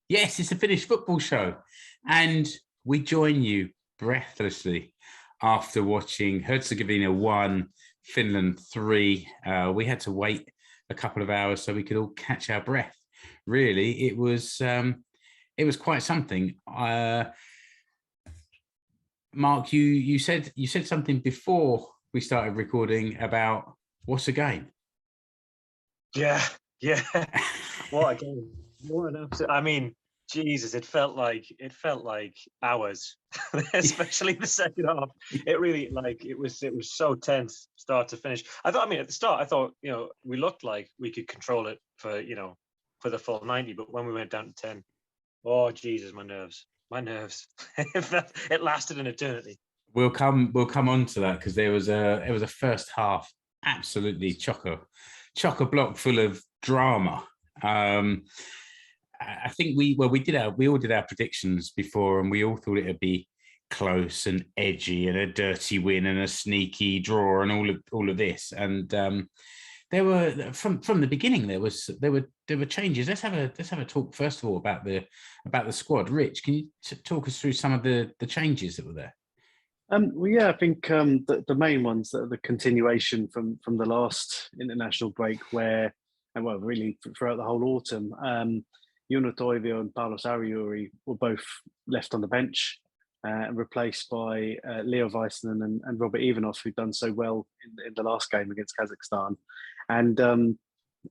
Yes, it's a Finnish football show. And we join you breathlessly after watching Herzegovina 1, Finland 3. We had to wait a couple of hours so we could all catch our breath. Really, it was quite something. Mark, you said something before we started recording about what's a game. Yeah. What a game! What an absolute! I mean, Jesus, it felt like hours, especially the second half. It really it was so tense, start to finish. I thought, at the start, I thought we looked like we could control it for for the full 90, but when we went down to 10, oh Jesus, my nerves. It lasted an eternity. We'll come on to that because it was a first half absolutely chock a block full of drama. I think we all did our predictions before, and we all thought it'd be close and edgy and a dirty win and a sneaky draw and all of this. And there were from the beginning there were changes. Let's have a talk first of all about the squad. Rich, can you talk us through some of the changes that were there? Well, yeah, I think the main ones that are the continuation from the last international break, where, and well, really throughout the whole autumn, Juno Toivio and Paulus Ariuri were both left on the bench and replaced by Leo Väisänen and Robert Ivanov, who'd done so well in the last game against Kazakhstan, and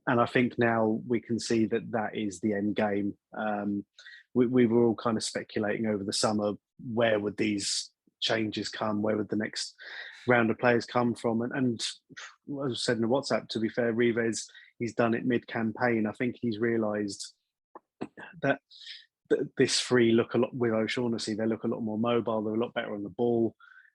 I think now we can see that is the end game. We were all kind of speculating over the summer, where would these changes come, where would the next round of players come from, and as I said in the WhatsApp, to be fair, Rives, he's done it mid-campaign. I think he's realised that this three look a lot, with O'Shaughnessy, they look a lot more mobile, they're a lot better on the ball,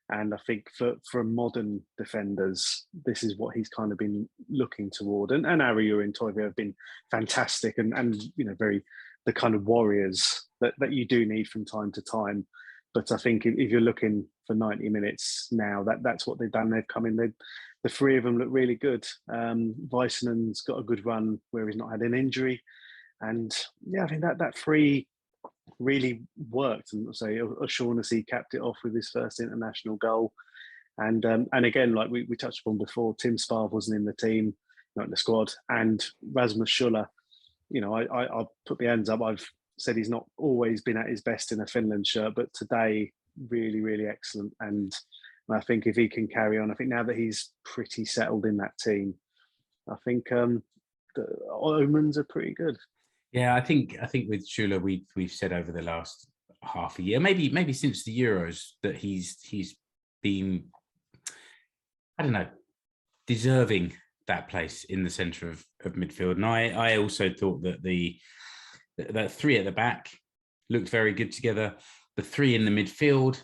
and I think for modern defenders, this is what he's kind of been looking toward, and Ariuri and Toivio have been fantastic and very the kind of warriors that you do need from time to time. But I think if you're looking for 90 minutes now, that's what they've done. They've come in. The three of them look really good. Väisänen's got a good run where he's not had an injury, and yeah, I think that three really worked. And so O'Shaughnessy capped it off with his first international goal, and again, like we touched upon before, Tim Sparv wasn't in the team, not in the squad, and Rasmus Schuller. I'll put my hands up. I've said he's not always been at his best in a Finland shirt, but today really, really excellent. And I think if he can carry on, I think now that he's pretty settled in that team, I think the omens are pretty good. Yeah, I think with Schuller, we've said over the last half a year, maybe since the Euros, that he's been, I don't know, deserving that place in the centre of midfield. And I also thought that the three at the back looked very good together. The three in the midfield,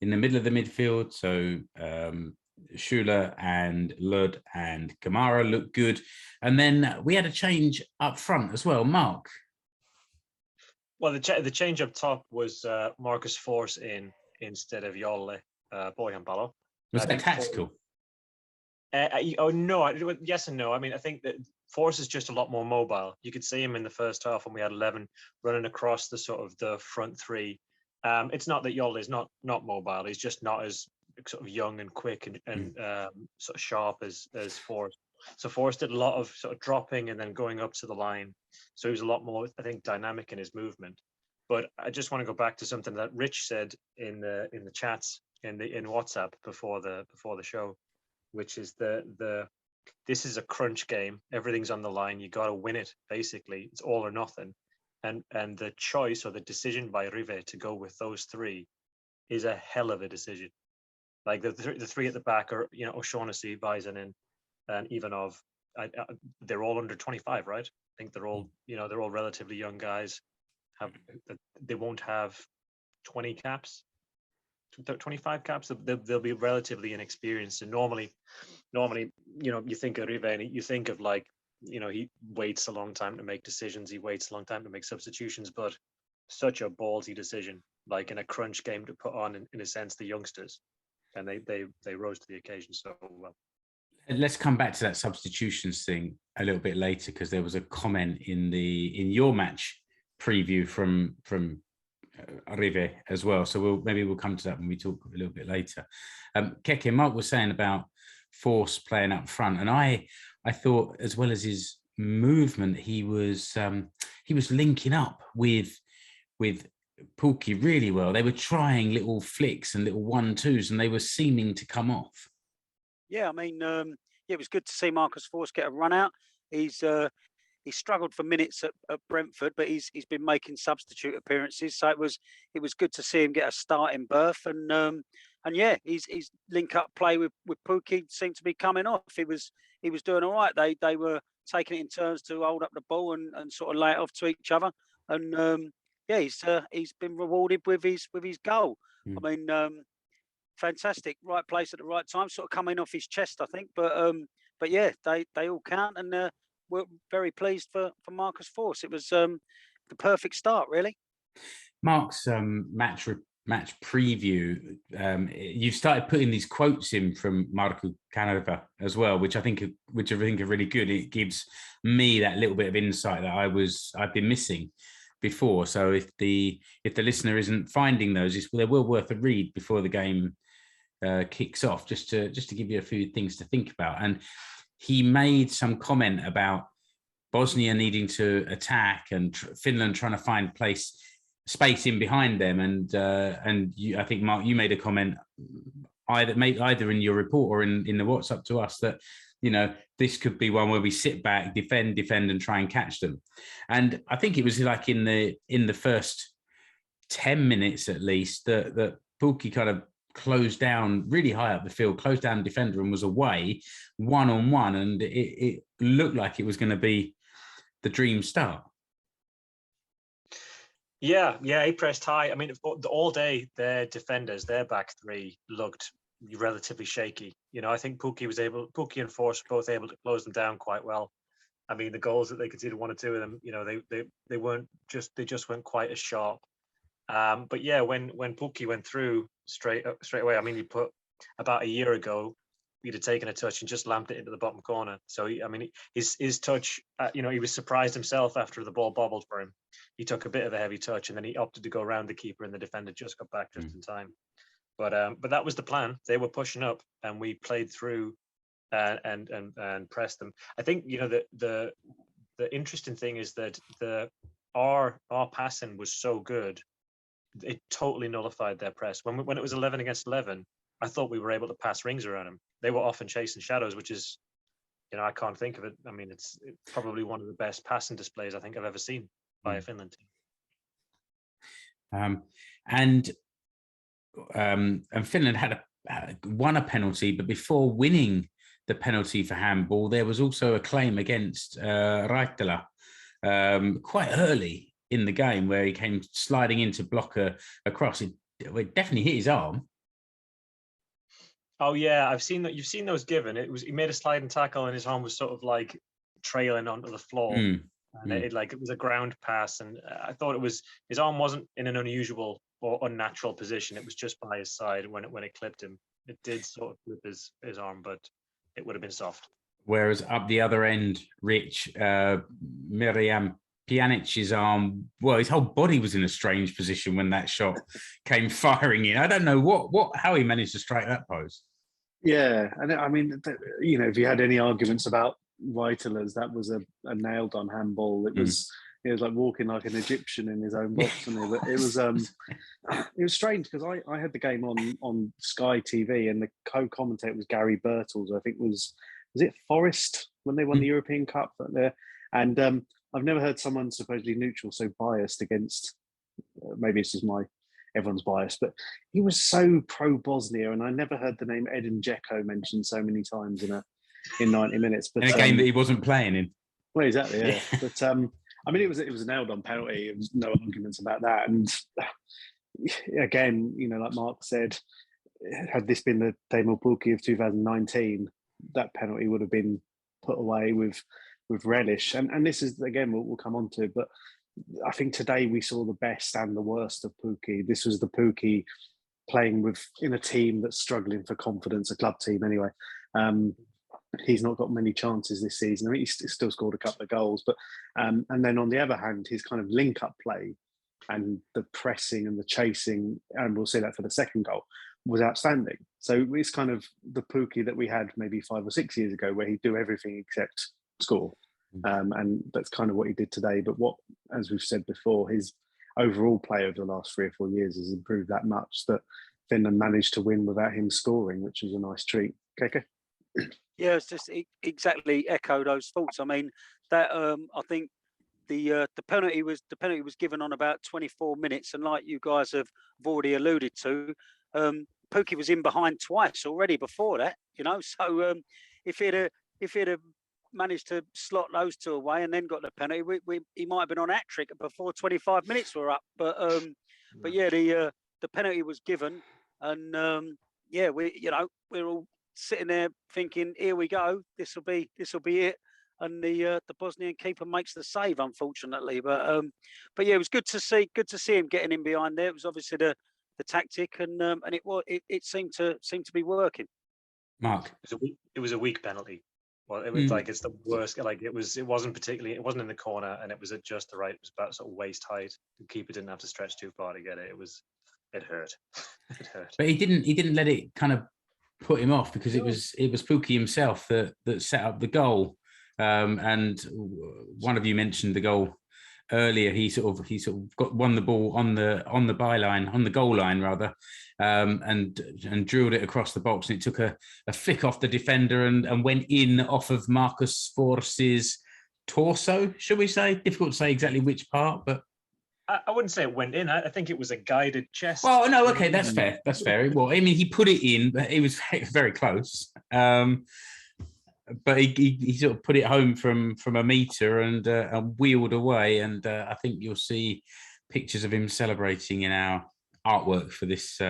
in the middle of the midfield, so Schuller and Lud and Kamara looked good. And then we had a change up front as well, Mark. Well, the change up top was Marcus Forss in instead of Jolle Pohjanpalo. Was that tactical? No, yes and no. I think that Forss is just a lot more mobile. You could see him in the first half when we had 11 running across the sort of the front three. It's not that Jolle is not mobile. He's just not as sort of young and quick and sort of sharp as Forss. So Forss did a lot of sort of dropping and then going up to the line. So he was a lot more, I think, dynamic in his movement. But I just want to go back to something that Rich said in the chats in WhatsApp before the show, which is this is a crunch game. Everything's on the line. You got to win it. Basically, it's all or nothing. And the choice or the decision by Rive to go with those three is a hell of a decision. Like the three at the back are O'Shaughnessy, Väisänen, and Ivanov. They're all under 25, right? I think they're all relatively young guys. They won't have 20 caps. 25 caps, they'll be relatively inexperienced. And normally, you think of Rive and you think of he waits a long time to make decisions. He waits a long time to make substitutions, but such a ballsy decision, like in a crunch game, to put on, in a sense, the youngsters, and they rose to the occasion so well. And let's come back to that substitutions thing a little bit later, because there was a comment in your match preview from Arrive as well. So maybe we'll come to that when we talk a little bit later. Keke, Mark was saying about Force playing up front, and I thought, as well as his movement, he was linking up with Pulki really well. They were trying little flicks and little 1-2s, and they were seeming to come off. Yeah, I mean, it was good to see Marcus Force get a run out. He struggled for minutes at Brentford, but he's been making substitute appearances, so it was good to see him get a starting berth. And yeah, his link up play with Pukki seemed to be coming off. He was doing all right. They were taking it in turns to hold up the ball and sort of lay it off to each other. And yeah, he's been rewarded with his goal. I mean, fantastic, right place at the right time, sort of coming off his chest, I think. But yeah, they all count, and we're very pleased for Marcus Force. It was the perfect start, really. Mark's match preview, you've started putting these quotes in from Markku Kanerva as well, which I think are really good. It gives me that little bit of insight that I've been missing before. So if the listener isn't finding those, they're well worth a read before the game kicks off, just to give you a few things to think about. And he made some comment about Bosnia needing to attack and Finland trying to find space in behind them. And I think, Mark, you made a comment either in your report or in the WhatsApp to us that, you know, this could be one where we sit back, defend, and try and catch them. And I think it was like in the first 10 minutes at least that Pulki kind of closed down really high up the field, closed down the defender and was away 1-on-1, and it looked like it was going to be the dream start. Yeah, he pressed high. I mean, all day their defenders, their back three looked relatively shaky. You know, I think Pukki and Force were both able to close them down quite well. I mean, the goals that they conceded, 1 or 2 of them, you know, they just weren't quite as sharp. But yeah, when Pukki went through straight away, I mean, he put about a year ago, he'd have taken a touch and just lamped it into the bottom corner. So his touch, you know, he was surprised himself after the ball bobbled for him. He took a bit of a heavy touch and then he opted to go around the keeper, and the defender just got back just in time. But that was the plan. They were pushing up, and we played through and pressed them. I think, you know, the interesting thing is that our passing was so good, it totally nullified their press. When it was 11 against 11, I thought we were able to pass rings around them. They were often chasing shadows, which is, you know, I can't think of it. I mean, it's probably one of the best passing displays I think I've ever seen by a Finland team. And Finland had won a penalty, but before winning the penalty for handball, there was also a claim against Raitala quite early in the game, where he came sliding in to block a cross. It definitely hit his arm. Oh yeah, I've seen that. You've seen those given. He made a sliding tackle and his arm was sort of like trailing onto the floor. And it was a ground pass, and I thought his arm wasn't in an unusual or unnatural position. It was just by his side when it clipped him. It did sort of flip his arm, but it would have been soft. Whereas up the other end, Rich, Miriam Pjanic's arm, well, his whole body was in a strange position when that shot came firing in. I don't know how he managed to strike that post. Yeah, and I mean, you know, if you had any arguments about Raitala's, that was a nailed on handball. It was like walking like an Egyptian in his own box, and it was strange because I had the game on Sky TV, and the co-commentator was Gary Birtles. I think was it Forest when they won the European Cup there, and I've never heard someone supposedly neutral so biased against. Maybe it's just everyone's biased, but he was so pro Bosnia, and I never heard the name Edin Dzeko mentioned so many times in 90 minutes. But in a game that he wasn't playing in. Well, exactly, yeah. But I mean, it was a nailed on penalty. There was no arguments about that. And again, you know, like Mark said, had this been the Teemu Pukki of 2019, that penalty would have been put away with relish. And this is, again, we'll come on to, but I think today we saw the best and the worst of Pukki. This was the Pukki playing in a team that's struggling for confidence, a club team anyway. he's not got many chances this season. I mean, he's still scored a couple of goals, but and then on the other hand, his kind of link-up play and the pressing and the chasing, and we'll see that for the second goal, was outstanding. So it's kind of the Pukki that we had maybe 5 or 6 years ago, where he'd do everything except score. And that's kind of what he did today. But what, as we've said before, his overall play over the last 3 or 4 years has improved that much that Finland managed to win without him scoring, which was a nice treat. KK? Yeah, it's just exactly echo those thoughts. I mean, that I think the penalty was given on about 24 minutes, and like you guys have already alluded to, Pukki was in behind twice already before that. So if he'd have managed to slot those two away and then got the penalty, he might have been on hat trick before 25 minutes were up. But yeah, the penalty was given, and yeah, we're all sitting there thinking, here we go, this will be it. And the Bosnian keeper makes the save, unfortunately. But yeah, it was good to see him getting in behind there. It was obviously the tactic, and it seemed to be working. Mark, it was a weak penalty. Well, it was like, it's the worst. Like it wasn't in the corner, and it was at just the right. It was about sort of waist height. The keeper didn't have to stretch too far to get it. It hurt. It hurt. But he didn't let it kind of put him off, because it was Pukki himself that set up the goal. And one of you mentioned the goal earlier. He sort of won the ball on the byline, on the goal line rather, and drilled it across the box, and it took a flick off the defender and went in off of Marcus Fors's torso, should we say? Difficult to say exactly which part, but I wouldn't say it went in. I think it was a guided chest. Well, no, okay, that's fair. That's fair. Well, I mean, he put it in, but it was very close. But he sort of put it home from a meter and wheeled away. And I think you'll see pictures of him celebrating in our artwork for this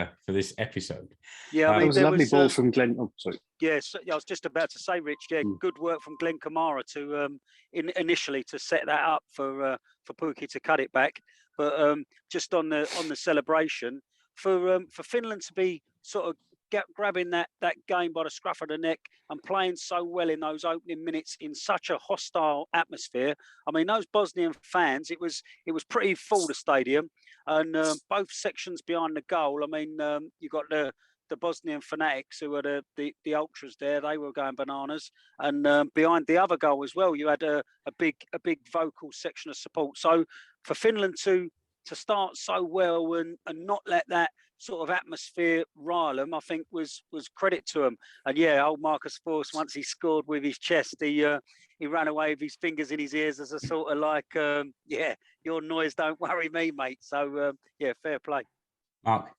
episode. Yeah, I mean, it was a lovely ball from Glenn. Oh, sorry. Yes, I was just about to say, Rich. Yeah, good work from Glenn Kamara to initially to set that up for Pukki to cut it back. But just on the celebration, for Finland to be sort of grabbing that game by the scruff of the neck and playing so well in those opening minutes in such a hostile atmosphere. I mean, those Bosnian fans, it was pretty full, the stadium, and both sections behind the goal. I mean, you got the Bosnian fanatics who were the ultras there. They were going bananas, and behind the other goal as well, you had a big vocal section of support. So for Finland to start so well and not let that sort of atmosphere rile them, I think was credit to him. And yeah, old Marcus Fors, once he scored with his chest, he ran away with his fingers in his ears as a sort of like, yeah, your noise don't worry me, mate. So yeah, fair play. Mark.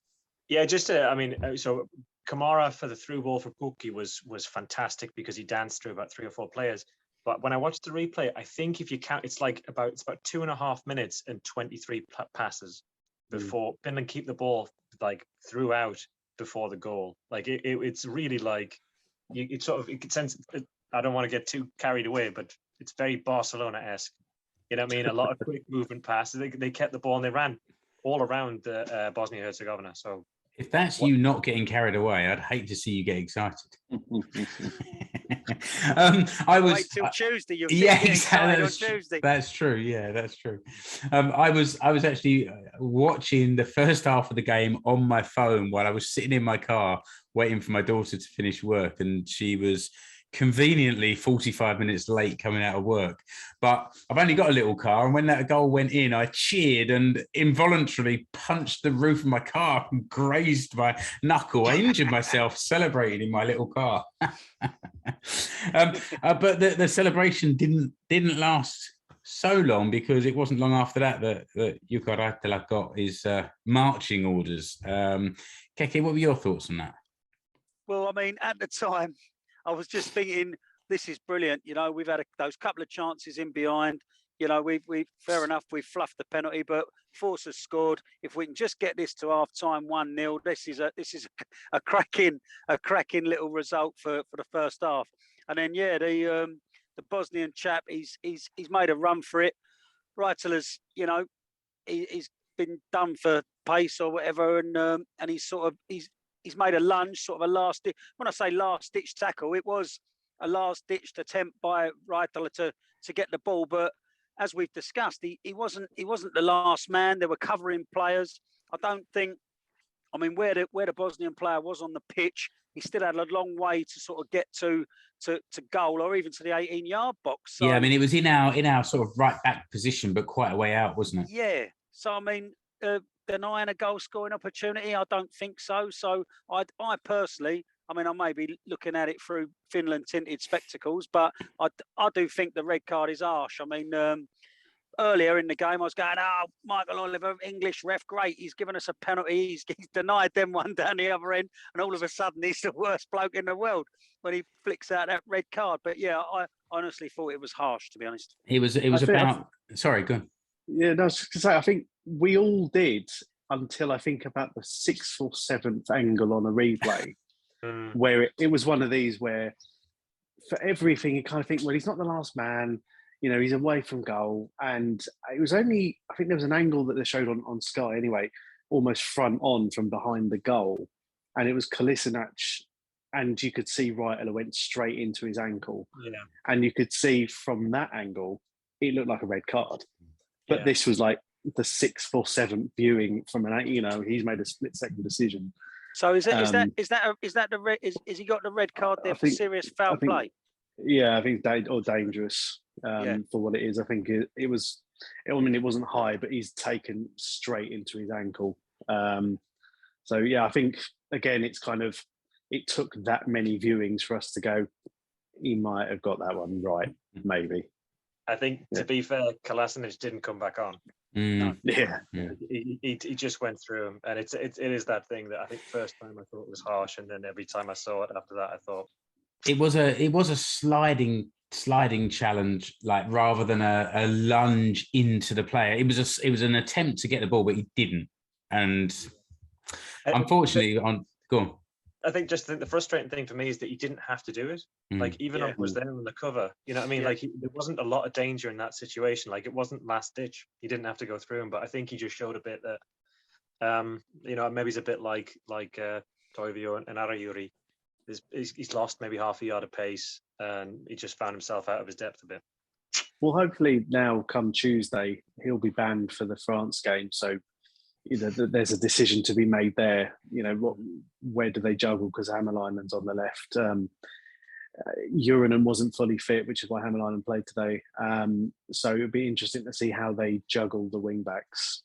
Yeah, just I mean, so Kamara for the through ball for Pukki was fantastic, because he danced through about 3 or 4 players. But when I watched the replay, I think if you count, it's about 2.5 minutes and 23 passes before Finland keep the ball like throughout before the goal. Like it's really like it sense. I don't want to get too carried away, but it's very Barcelona-esque. You know what I mean? A lot of quick movement passes. They kept the ball and they ran all around the Bosnia-Herzegovina. So if that's you not getting carried away, I'd hate to see you get excited. I was wait till Tuesday. Yeah, exactly. On Tuesday. That's true. Yeah, that's true. I was actually watching the first half of the game on my phone while I was sitting in my car waiting for my daughter to finish work, and she was conveniently 45 minutes late coming out of work. But I've only got a little car, and when that goal went in, I cheered and involuntarily punched the roof of my car and grazed my knuckle. I injured myself celebrating in my little car. But the celebration didn't last so long, because it wasn't long after that Huuhkajat got his marching orders. Keke, what were your thoughts on that? Well, I mean, at the time, I was just thinking, this is brilliant. You know, we've had those couple of chances in behind. You know, we fair enough, we fluffed the penalty, but Force has scored. If we can just get this to half time 1-0, this is a cracking little result for the first half. And then yeah, the Bosnian chap, he's made a run for it. Right till he's been done for pace or whatever, and he's made a lunge, sort of a when I say last ditch tackle, it was a last-ditched attempt by Raitala to get the ball, but as we've discussed, he wasn't the last man. There were covering players. I don't think. I mean, where the Bosnian player was on the pitch, he still had a long way to sort of get to goal or even to the 18-yard box. So, yeah, I mean, it was in our sort of right back position, but quite a way out, wasn't it? Yeah. So I mean, denying a goal scoring opportunity, I don't think so. So I personally, I mean, I may be looking at it through Finland tinted spectacles, but I do think the red card is harsh. I mean, earlier in the game, I was going, "Oh, Michael Oliver, English ref, great. He's given us a penalty. He's denied them one down the other end, and all of a sudden, he's the worst bloke in the world when he flicks out that red card." But yeah, I honestly thought it was harsh, to be honest. It was about. Sorry, go on. Yeah, no, I was to say, I think we all did until I think about the 6th or 7th angle on a replay, where it was one of these where for everything you kind of think, well, he's not the last man. You know, he's away from goal. And it was only, I think there was an angle that they showed on Sky anyway, almost front on from behind the goal. And it was Kolasinac, and you could see Raitala went straight into his ankle. Yeah. And you could see from that angle, it looked like a red card. But this was like the 6th or 7th viewing from he's made a split-second decision. So is he got the red card there for serious foul play? Yeah, I think dangerous for what it is. I think it was. I mean, it wasn't high, but he's taken straight into his ankle. So yeah, I think again, it's kind of it took that many viewings for us to go. He might have got that one right, maybe. I think to be fair, Kolasinac didn't come back on. Yeah. He just went through him, and it is that thing that I think first time I thought it was harsh, and then every time I saw it after that, I thought it was a sliding challenge, like rather than a lunge into the player. It was an attempt to get the ball, but he didn't, and unfortunately, go on. I think the frustrating thing for me is that he didn't have to do it. Like even though it was there on the cover, you know what I mean? Like there wasn't a lot of danger in that situation. Like it wasn't last ditch. He didn't have to go through him, but I think he just showed a bit that, maybe he's a bit like Toivio and Arajuri. He's lost maybe half a yard of pace, and he just found himself out of his depth a bit. Well, hopefully now come Tuesday, he'll be banned for the France game. So there's a decision to be made there. You know, where do they juggle? Because Hämäläinen's on the left. Uranen wasn't fully fit, which is why Hämäläinen played today. So it'd be interesting to see how they juggle the wing backs.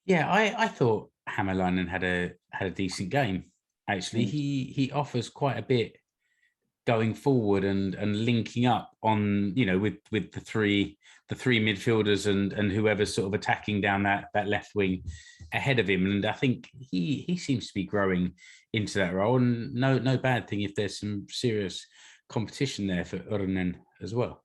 Yeah, I thought Hämäläinen had a decent game. Actually, he offers quite a bit going forward and linking up on, with the three midfielders and whoever's sort of attacking down that left wing ahead of him. And I think he seems to be growing into that role. And no bad thing if there's some serious competition there for Uranen as well.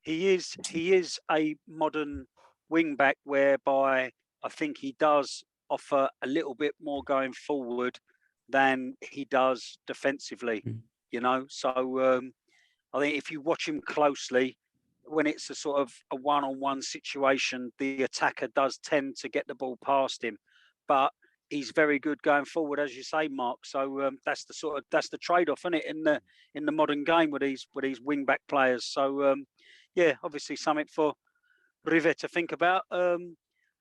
He is a modern wing back whereby I think he does offer a little bit more going forward than he does defensively. So I think if you watch him closely, when it's a sort of a one-on-one situation, the attacker does tend to get the ball past him, but he's very good going forward, as you say, Mark. So that's the trade-off, isn't it, in the modern game with these wing-back players. So obviously something for Rive to think about.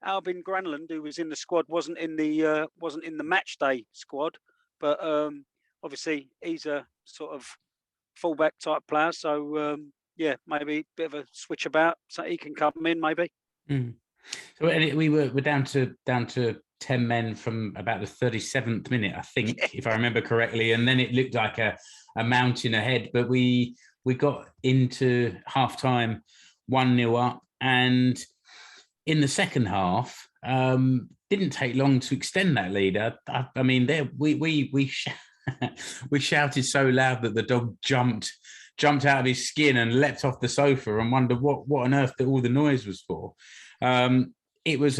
Albin Granlund, who was in the squad, wasn't in the match day squad, but obviously he's a sort of fullback type player. So maybe a bit of a switch about so he can come in maybe. So we're down to 10 men from about the 37th minute, I think, if I remember correctly, and then it looked like a mountain ahead. But we got into half time 1-0 up, and in the second half, didn't take long to extend that lead. I mean, there we shouted so loud that the dog jumped out of his skin and leapt off the sofa and wondered what on earth that all the noise was for. It was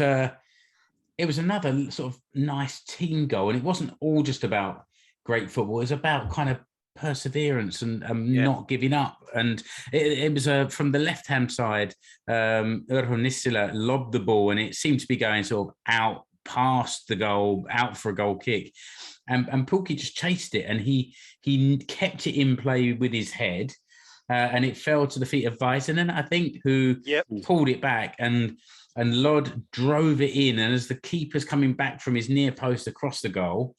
another sort of nice team goal, and it wasn't all just about great football. It was about kind of perseverance and not giving up. And it was from the left-hand side, Urho Nissilä lobbed the ball, and it seemed to be going sort of out past the goal, out for a goal kick. and Pulki just chased it, and he kept it in play with his head, and it fell to the feet of Väisänen, I think, who pulled it back, and Lod drove it in, and as the keeper's coming back from his near post across the goal,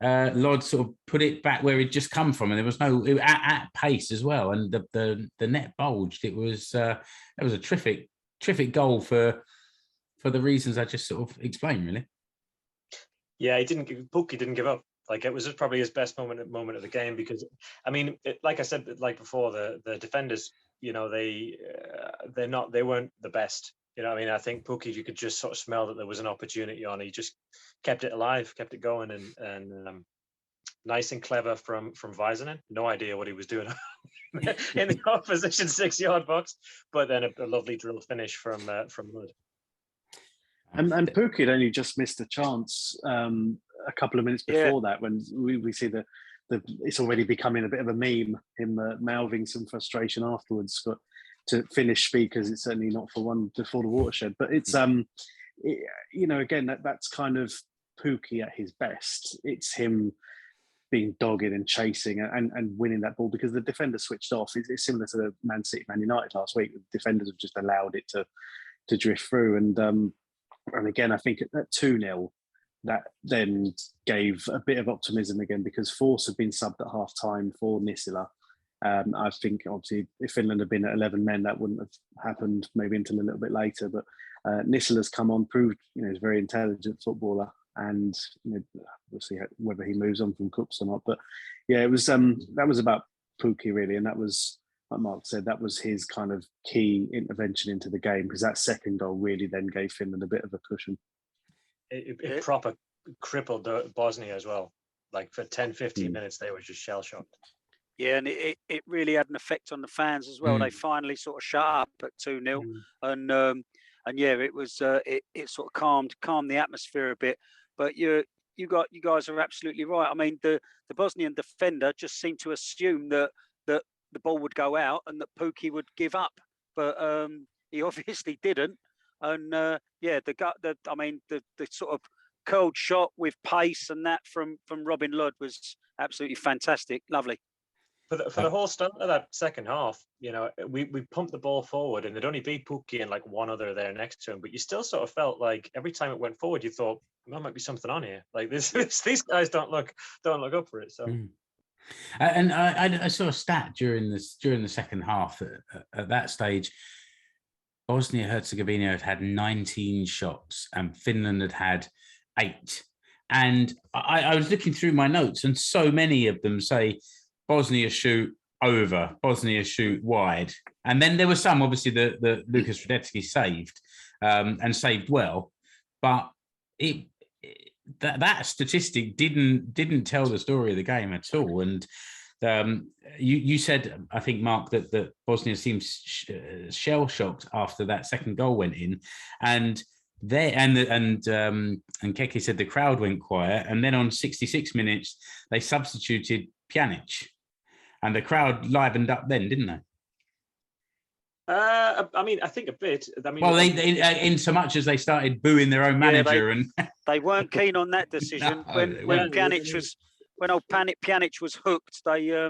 Lod sort of put it back where he'd just come from, and there was at pace as well, and the net bulged. It was a terrific goal for the reasons I just sort of explained, really. Yeah, Pulki didn't give up. Like, it was just probably his best moment of the game, because, I mean, like I said, like before, the defenders, you know, they weren't the best. You know, I mean, I think Pulki, you could just sort of smell that there was an opportunity on. He just kept it alive, kept it going, and nice and clever from Väisänen. No idea what he was doing in the opposition 6-yard box, but then a lovely drill finish from Lod. And Pulki had only just missed a chance a couple of minutes before that, when we see the it's already becoming a bit of a meme, him mouthing some frustration afterwards. But to Finnish speakers, it's certainly not for the watershed. But it's you know, again, that's kind of Pulki at his best. It's him being dogged and chasing and winning that ball, because the defender switched off. It's similar to the Man United last week. The defenders have just allowed it to drift through, and again, I think at 2-0, that then gave a bit of optimism again, because Force had been subbed at half time for Nisila. I think obviously if Finland had been at 11 men, that wouldn't have happened maybe until a little bit later. But Nisila's come on, proved, you know, he's a very intelligent footballer, and, you know, we'll see whether he moves on from Cups or not. But yeah, it was that was about Pulki really, and that was, like Mark said, that was his kind of key intervention into the game, because that second goal really then gave Finland a bit of a cushion. It proper crippled Bosnia as well. Like for 10-15 minutes, they were just shell-shocked. Yeah, and it really had an effect on the fans as well. They finally sort of shut up at 2-0, and yeah, it was it sort of calmed the atmosphere a bit. But you guys are absolutely right. I mean, the Bosnian defender just seemed to assume that the ball would go out and that Pulki would give up, but he obviously didn't. And yeah, the sort of curled shot with pace and that from Robin Lod was absolutely fantastic, lovely. For the whole start of that second half, you know, we pumped the ball forward, and there'd only be Pulki and like one other there next to him, but you still sort of felt like every time it went forward, you thought there might be something on here. Like these guys don't look up for it. So. And I saw a stat during the second half at that stage. Bosnia-Herzegovina had 19 shots and Finland had 8. And I was looking through my notes, and so many of them say Bosnia shoot over, Bosnia shoot wide. And then there were some, obviously, that Lucas Radetsky saved, and saved well. But that statistic didn't tell the story of the game at all. And you said, I think, Mark, that Bosnia seemed shell shocked after that second goal went in, and Keke said the crowd went quiet, and then on 66 minutes they substituted Pjanic, and the crowd livened up then, didn't they? I mean, I think a bit. I mean, well, they in so much as they started booing their own manager, and they weren't keen on that decision. When old Pjanic was hooked, they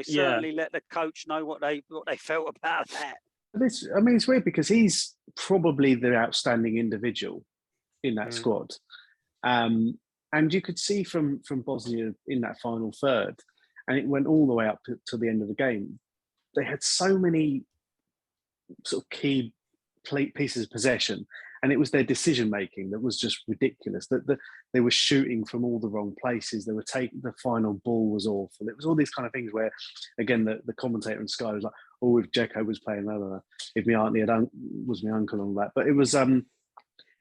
certainly let the coach know what they felt about that. It's weird, because he's probably the outstanding individual in that squad, and you could see from Bosnia in that final third, and it went all the way up to the end of the game. They had so many sort of key pieces of possession, and it was their decision making that was just ridiculous. That they were shooting from all the wrong places. They were the final ball was awful. It was all these kind of things where, again, the commentator in Sky was like, "Oh, if Dzeko was playing, if my auntie was my uncle and all that." But it was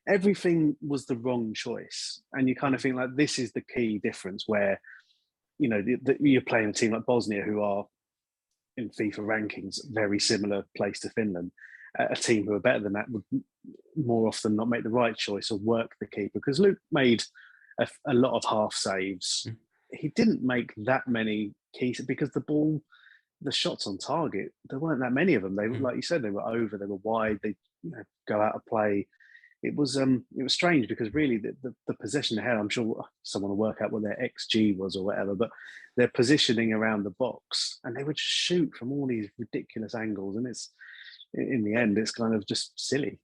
everything was the wrong choice, and you kind of think like this is the key difference where, you know, you're playing a team like Bosnia, who are in FIFA rankings very similar place to Finland. A team who are better than that would more often not make the right choice or work the keeper, because Luke made a lot of half saves. He didn't make that many keys, because the shots on target, there weren't that many of them. They, like you said, they were over, they were wide, they go out of play. it was strange because really the position they had, I'm sure someone will work out what their XG was or whatever, but their positioning around the box, and they would shoot from all these ridiculous angles, and it's in the end it's kind of just silly.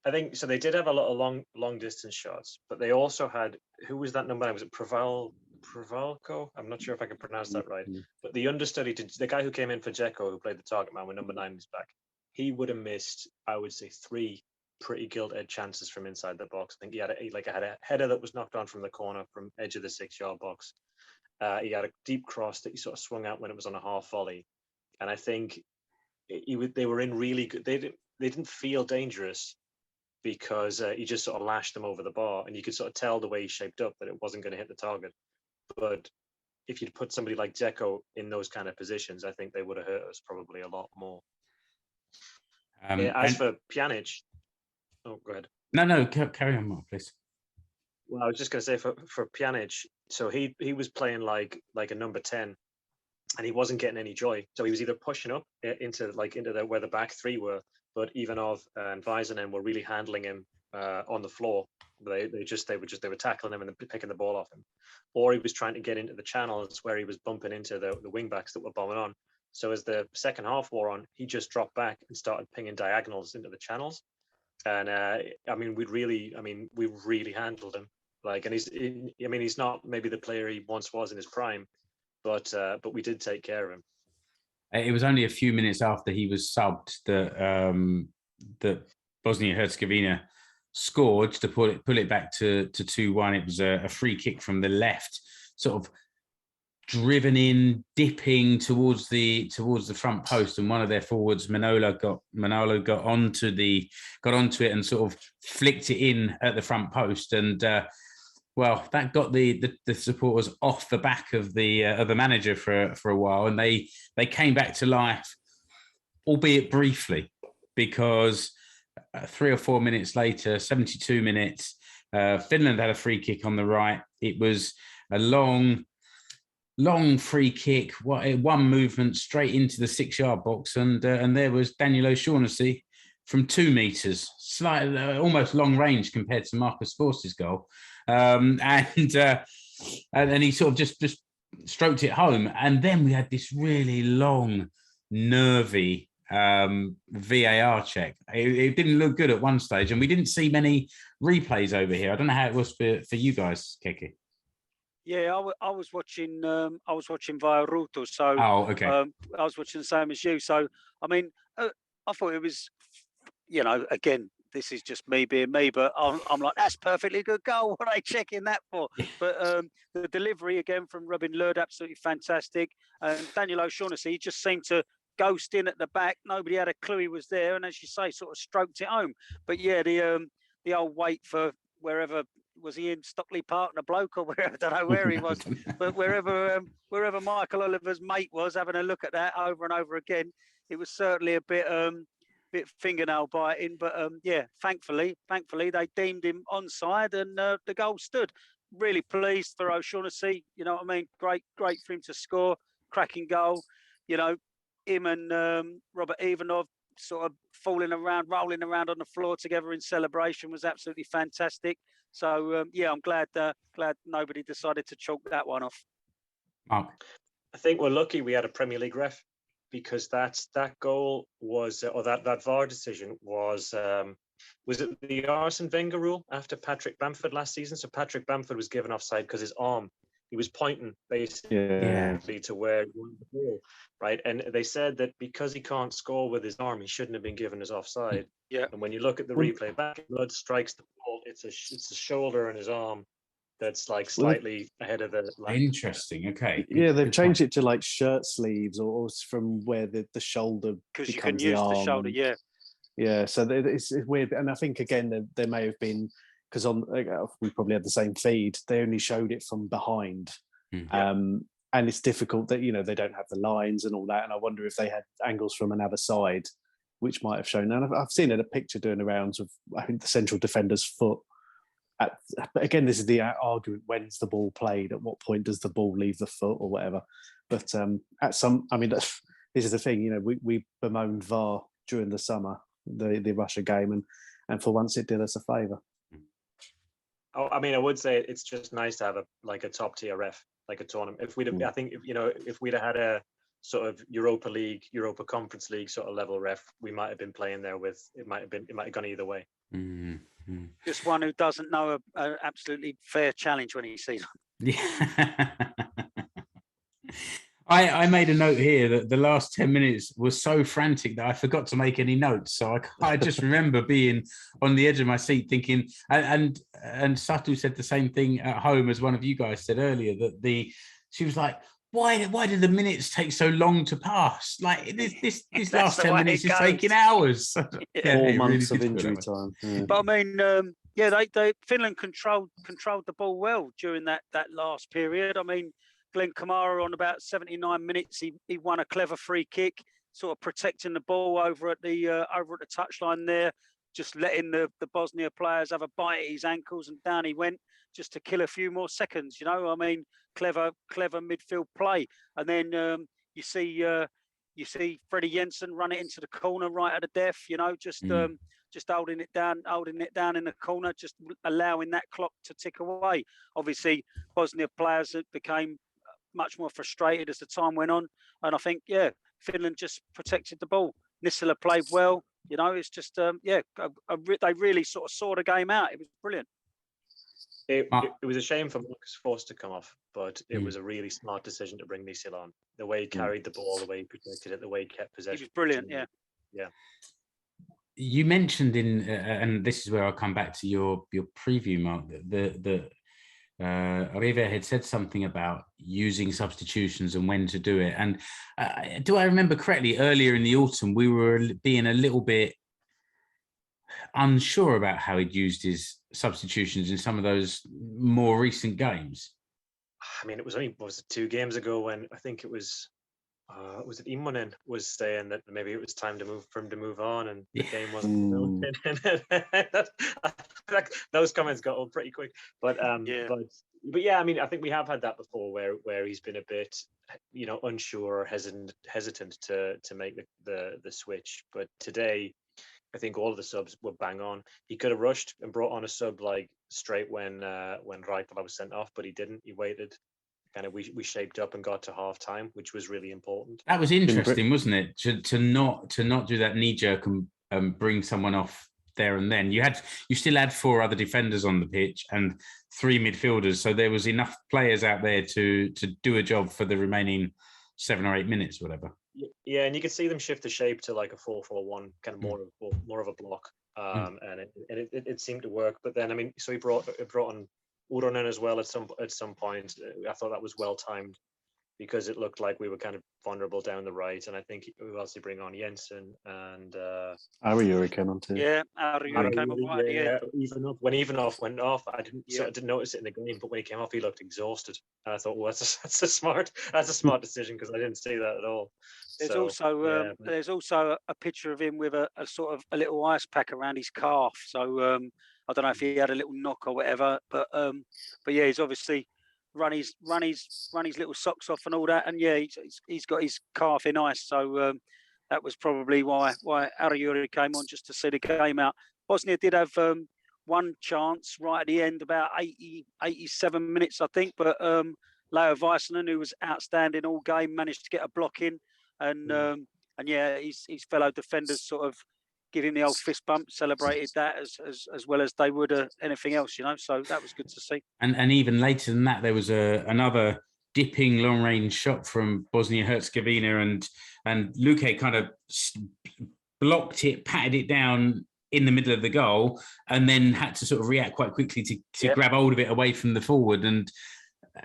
I think so. They did have a lot of long distance shots, but they also had, who was that number 9? Was it Provalco? I'm not sure if I can pronounce that right. But the understudy to the guy who came in for Dzeko, who played the target man when number 9 was back, he would have missed, I would say, 3 pretty gilt-edged chances from inside the box. I think he had a header that was knocked on from the corner from edge of the 6-yard box. He had a deep cross that he sort of swung out when it was on a half volley, and I think they were in really good. They didn't feel dangerous, because he just sort of lashed them over the bar, and you could sort of tell the way he shaped up that it wasn't going to hit the target. But if you'd put somebody like Dzeko in those kind of positions, I think they would have hurt us probably a lot more. As for Pjanic, oh, go ahead. No, carry on, Mark, please. Well, I was just going to say for Pjanic, so he was playing like a number 10, and he wasn't getting any joy. So he was either pushing up into where the back 3 were, but Ivanov and Vaisanen were really handling him on the floor. They were tackling him and picking the ball off him, or he was trying to get into the channels where he was bumping into the wing backs that were bombing on. So as the second half wore on, he just dropped back and started pinging diagonals into the channels. And we really handled him. And he's not maybe the player he once was in his prime, but we did take care of him. It was only a few minutes after he was subbed that Bosnia-Herzegovina scored to pull it back to 2-1. It was a free kick from the left, sort of driven in, dipping towards the front post, and one of their forwards, Manolo, got onto it and sort of flicked it in at the front post, and that got the supporters off the back of the manager for a while, and they came back to life, albeit briefly, because 3 or 4 minutes later, 72 minutes, Finland had a free kick on the right. It was a long free kick, one movement straight into the 6-yard box, and there was Daniel O'Shaughnessy from 2 meters, slightly almost long range compared to Marcus Forst's goal, and he sort of just stroked it home. And then we had this really long, nervy VAR check. It didn't look good at one stage, and we didn't see many replays over here. I don't know how it was for you guys, Keke. Yeah, I was watching via Ruutu, so okay. I was watching the same as you. So I mean, I thought it was, again, this is just me being me, but I'm like, that's perfectly good goal. What are they checking that for? But the delivery again from Robin Lurd, absolutely fantastic. And Daniel O'Shaughnessy, he just seemed to ghost in at the back. Nobody had a clue he was there, and as you say, sort of stroked it home. But yeah, the old wait for wherever. Was he in Stockley Park, the bloke, or wherever? I don't know where he was, but wherever Michael Oliver's mate was having a look at that over and over again, it was certainly a bit fingernail biting. But thankfully they deemed him onside, and the goal stood. Really pleased for O'Shaughnessy. You know what I mean? Great for him to score. Cracking goal. Him and Robert Ivanov sort of rolling around on the floor together in celebration was absolutely fantastic. So I'm glad nobody decided to chalk that one off. Mark, I think we're lucky we had a Premier League ref, because that goal was, or that VAR decision was it the Arsene Wenger rule after Patrick Bamford last season? So Patrick Bamford was given offside because his arm, he was pointing basically to where he wanted the ball, right? And they said that because he can't score with his arm, he shouldn't have been given his offside. Yeah. And when you look at the replay back, Blood strikes the ball. It's a shoulder and his arm that's like slightly ahead of the line. Interesting. Okay. Yeah, they've changed it to like shirt sleeves or from where the shoulder because you becomes can use the arm. The shoulder. And, yeah. So it's weird, and I think again there may have been. Because we probably had the same feed. They only showed it from behind, and it's difficult that they don't have the lines and all that. And I wonder if they had angles from another side, which might have shown. And I've seen a picture doing the rounds of, I think, the central defender's foot. But again, this is the argument: when's the ball played? At what point does the ball leave the foot or whatever? But this is the thing. We bemoaned VAR during the summer, the Russia game, and for once it did us a favour. Oh, I mean, I would say it's just nice to have a top tier ref, like a tournament. If we'd have, I think if we'd have had a sort of Europa League, Europa Conference League sort of level ref, we might have been playing there with, it might have gone either way. Mm-hmm. Just one who doesn't know a absolutely fair challenge when he sees one. Yeah. I made a note here that the last 10 minutes was so frantic that I forgot to make any notes. So I just remember being on the edge of my seat thinking, and Satu said the same thing at home as one of you guys said earlier, that she was like, why did the minutes take so long to pass? Like this last 10 minutes is taking hours. Yeah, 4 months of injury time. Yeah. But I mean, they Finland controlled the ball well during that last period. I mean, Glenn Kamara on about 79 minutes, he won a clever free kick, sort of protecting the ball over at the touchline there, just letting the Bosnia players have a bite at his ankles, and down he went just to kill a few more seconds. I mean, clever midfield play, and then you see Freddie Jensen run it into the corner right at the death. Just holding it down in the corner, just allowing that clock to tick away. Obviously, Bosnia players became much more frustrated as the time went on, and I think Finland just protected the ball. Nisila played well. It's just they really sort of saw the game out. It was brilliant. It was a shame for Marcus Forss to come off, but it was a really smart decision to bring Nisila on. The way he carried the ball, the way he protected it, the way he kept possession. It was brilliant. Yeah. You mentioned and this is where I'll come back to your preview, Mark. The Rive had said something about using substitutions and when to do it. And do I remember correctly, earlier in the autumn, we were being a little bit unsure about how he'd used his substitutions in some of those more recent games? I mean, it was only 2 games ago when I think it was it Immonen was saying that maybe it was time for him to move on, and the game wasn't. Those comments got old pretty quick, but yeah, I mean, I think we have had that before, where he's been a bit, unsure or hesitant to make the switch. But today, I think all of the subs were bang on. He could have rushed and brought on a sub like straight when Raitola was sent off, but he didn't. He waited. Kind of, we shaped up and got to half time, which was really important. That was interesting, wasn't it? To not do that knee jerk and bring someone off there and then. You still had 4 other defenders on the pitch and 3 midfielders, so there was enough players out there to do a job for the remaining 7 or 8 minutes, whatever. Yeah, and you could see them shift the shape to like a 4-4-1, kind of more of a block, and it seemed to work. But then, I mean, so he brought on Uronen as well at some point. I thought that was well timed, because it looked like we were kind of vulnerable down the right. And I think we also bring on Jensen and Ariuri came on too. Yeah, Ariuri came on right at the end. When Ivanov went off, I didn't notice it in the game, but when he came off, he looked exhausted. And I thought, well, that's a smart decision, because I didn't see that at all. There's also a picture of him with a sort of a little ice pack around his calf. So I don't know if he had a little knock or whatever, but yeah, he's obviously run his little socks off and all that, and yeah, he's got his calf in ice. So that was probably why Ariuri came on, just to see the game out. Bosnia did have one chance right at the end, about 87 minutes, I think, but Leo Väisänen, who was outstanding all game, managed to get a block in, and yeah, his fellow defenders sort of give him the old fist bump, celebrated that as well as they would anything else, so that was good to see. And even later than that, there was another dipping long range shot from Bosnia-Herzegovina, and Luque kind of blocked it, patted it down in the middle of the goal, and then had to sort of react quite quickly to grab hold of it away from the forward. And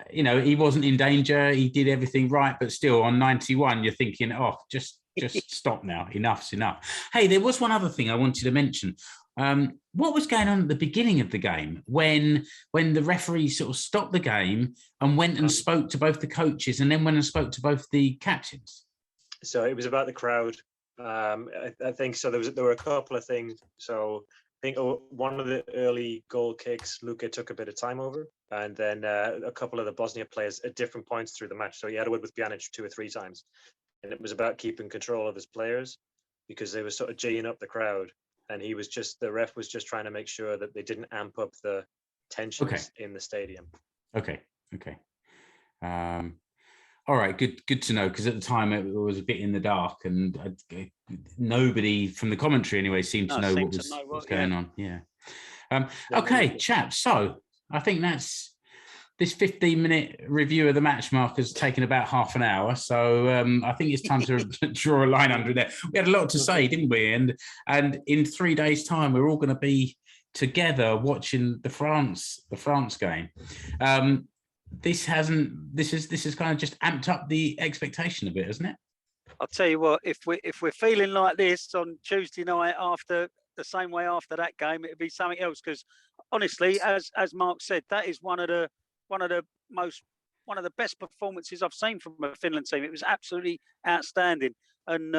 he wasn't in danger, he did everything right, but still on 91 you're thinking, oh, just stop now, enough's enough. Hey, there was one other thing I wanted to mention. What was going on at the beginning of the game when the referee sort of stopped the game and went and spoke to both the coaches, and then went and spoke to both the captains? So it was about the crowd. I think so. There were a couple of things. So I think one of the early goal kicks, Luque took a bit of time over, and then a couple of the Bosnia players at different points through the match. So he had a word with Pjanic 2 or 3 times, and it was about keeping control of his players, because they were sort of geeing up the crowd. and the ref was just trying to make sure that they didn't amp up the tensions in the stadium. Okay. All right, good to know, because at the time it was a bit in the dark, and nobody from the commentary anyway seemed to know what was going on. Yeah. Okay, chaps. So I think that's this 15-minute review of the match. Mark has taken about half an hour, so I think it's time to draw a line under there. We had a lot to say, didn't we? And in 3 days' time, we're all going to be together watching the France game. This has kind of just amped up the expectation a bit, hasn't it? I'll tell you what, if we're feeling like this on Tuesday night after the same way after that game, it'd be something else. Because honestly, as Mark said, that is one of the best performances I've seen from a Finland team. It was absolutely outstanding. And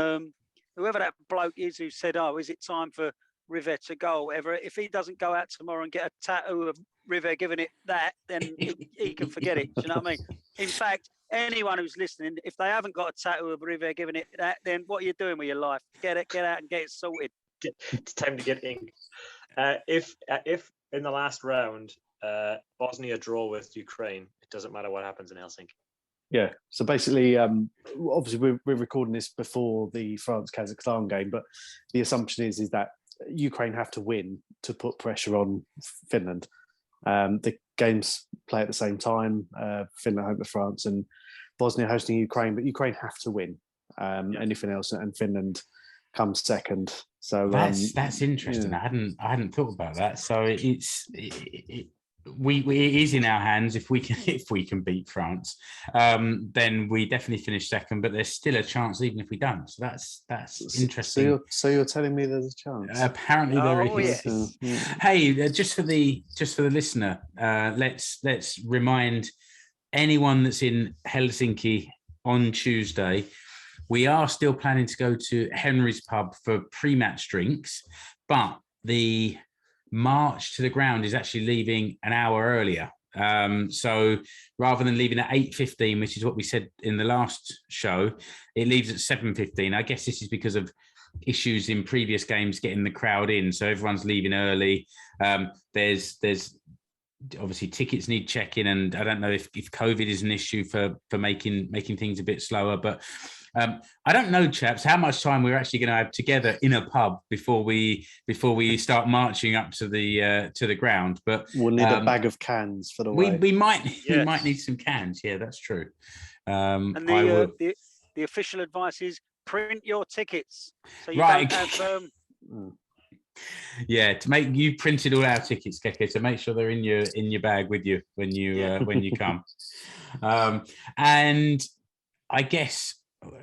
whoever that bloke is who said, "Oh, is it time for River to go?" or whatever, if he doesn't go out tomorrow and get a tattoo of River giving it that, then he can forget it. Do you know what I mean? In fact, anyone who's listening, if they haven't got a tattoo of River giving it that, then what are you doing with your life? Get out and get it sorted. It's time to get ink. If in the last round Bosnia draw with Ukraine, it doesn't matter what happens in Helsinki. Yeah. So basically, obviously we're recording this before the France-Kazakhstan game, but the assumption is that Ukraine have to win to put pressure on Finland. The games play at the same time. Finland home to France and Bosnia hosting Ukraine, but Ukraine have to win. Anything else, and Finland comes second. So that's interesting. Yeah. I hadn't thought about that. So it is in our hands. If we can beat France, then we definitely finish second. But there's still a chance, even if we don't. So that's interesting. So you're telling me there's a chance? Apparently there is. Yes. Hey, just for the listener, let's remind anyone that's in Helsinki on Tuesday. We are still planning to go to Henry's pub for pre-match drinks, but the march to the ground is actually leaving an hour earlier. So rather than leaving at 8:15, which is what we said in the last show, it leaves at 7:15. I guess this is because of issues in previous games getting the crowd in, so everyone's leaving early. There's obviously tickets need checking, and I don't know if COVID is an issue for making things a bit slower, but I don't know, chaps, how much time we're actually going to have together in a pub before we start marching up to the ground. But we'll need a bag of cans for the way. We might need some cans. Yeah, that's true. And the official advice is print your tickets, so you right. don't have. Yeah, you printed all our tickets, Keke, so make sure they're in your bag with you when you come. And I guess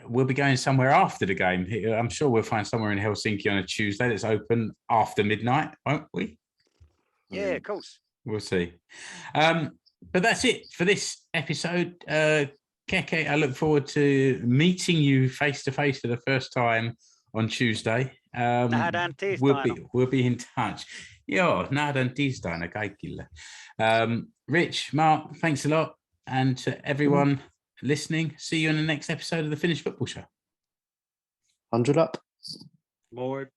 we'll be going somewhere after the game. I'm sure we'll find somewhere in Helsinki on a Tuesday that's open after midnight, won't we? Yeah, of course. We'll see. But that's it for this episode. Keke, I look forward to meeting you face to face for the first time on Tuesday. We'll be in touch. Joo, nähdään tiistaina kaikille. Rich, Mark, thanks a lot. And to everyone listening, see you in the next episode of the Finnish Football Show. 100 up. More.